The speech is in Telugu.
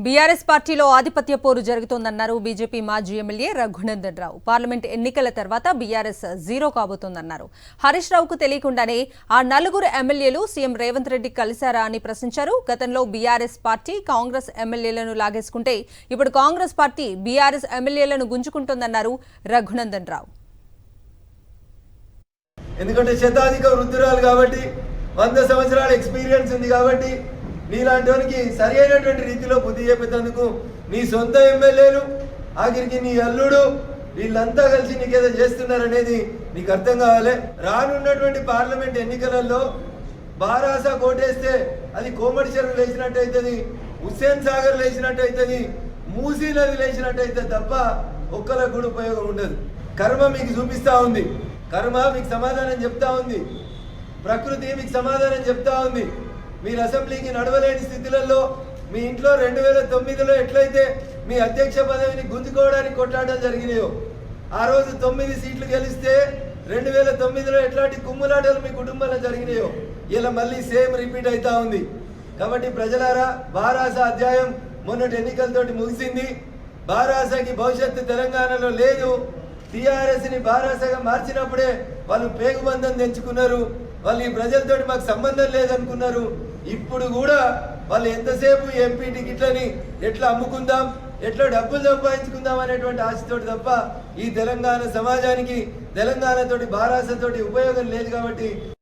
బీఆర్ఎస్ పార్టీలో ఆధిపత్య పోరు జరుగుతోందన్నారు బీజేపీ మాజీ ఎమ్మెల్యే రఘునందన్ రావు. పార్లమెంట్ ఎన్నికల తర్వాత బీఆర్ఎస్ జీరో కాబోతోందన్నారు. హరీష్ రావుకు తెలియకుండానే ఆ నలుగురు ఎమ్మెల్యేలు సీఎం రేవంత్ రెడ్డి కలిశారా అని ప్రశ్నించారు. గతంలో బీఆర్ఎస్ పార్టీ కాంగ్రెస్ ఎమ్మెల్యేలను లాగేసుకుంటే ఇప్పుడు కాంగ్రెస్ పార్టీ బీఆర్ఎస్ ఎమ్మెల్యేలను గుంజుకుంటోందన్నారు రఘునందన్ రావు. ఎందుకంటే శతాధిక వృద్ధురాలు కాబట్టి 100 సంవత్సరాల ఎక్స్పీరియన్స్ ఉంది కాబట్టి నీలాంటి వానికి సరి అయినటువంటి రీతిలో బుద్ధి చెప్పేందుకు నీ సొంత ఎమ్మెల్యేలు ఆఖరికి నీ అల్లుడు వీళ్ళంతా కలిసి నీకేదో చేస్తున్నారనేది నీకు అర్థం కావాలి. రానున్నటువంటి పార్లమెంట్ ఎన్నికలలో బారాసా కోటేస్తే అది కోమటి చెరువు లేచినట్టు అవుతుంది, హుస్సేన్ సాగర్ లేచినట్టు అవుతుంది, మూసీ నది లేచినట్టు అవుతుంది తప్ప ఒక్కరికి కూడా ఉపయోగం ఉండదు. కర్మ మీకు చూపిస్తూ ఉంది, కర్మ మీకు సమాధానం చెప్తా ఉంది, ప్రకృతి మీకు సమాధానం చెప్తా ఉంది. మీరు అసెంబ్లీకి నడవలేని స్థితులలో మీ ఇంట్లో 2009లో ఎట్లయితే మీ అధ్యక్ష పదవిని గుంజుకోవడానికి కొట్లాటలు జరిగినాయో, ఆ రోజు 9 సీట్లు గెలిస్తే 2009లో ఎట్లాంటి కుమ్ములాటలు మీ కుటుంబంలో జరిగినాయో ఇలా మళ్ళీ సేమ్ రిపీట్ అవుతా ఉంది. కాబట్టి ప్రజలారా, బారాస అధ్యాయం మొన్నటి ఎన్నికలతోటి ముగిసింది. బారాసకి భవిష్యత్తు తెలంగాణలో లేదు. టీఆర్ఎస్ని బారాసగా మార్చినప్పుడే వాళ్ళు పేగుబంధం తెంచుకున్నారు. వాళ్ళు ఈ ప్రజలతోటి మాకు సంబంధం లేదనుకున్నారు. ఇప్పుడు కూడా వాళ్ళు ఎంతసేపు ఎంపీ టికెట్లని ఎట్లా అమ్ముకుందాం, ఎట్లా డబ్బులు సంపాదించుకుందాం అనేటువంటి ఆశతోటి తప్ప ఈ తెలంగాణ సమాజానికి తెలంగాణతోటి బారాసతోటి ఉపయోగం లేదు. కాబట్టి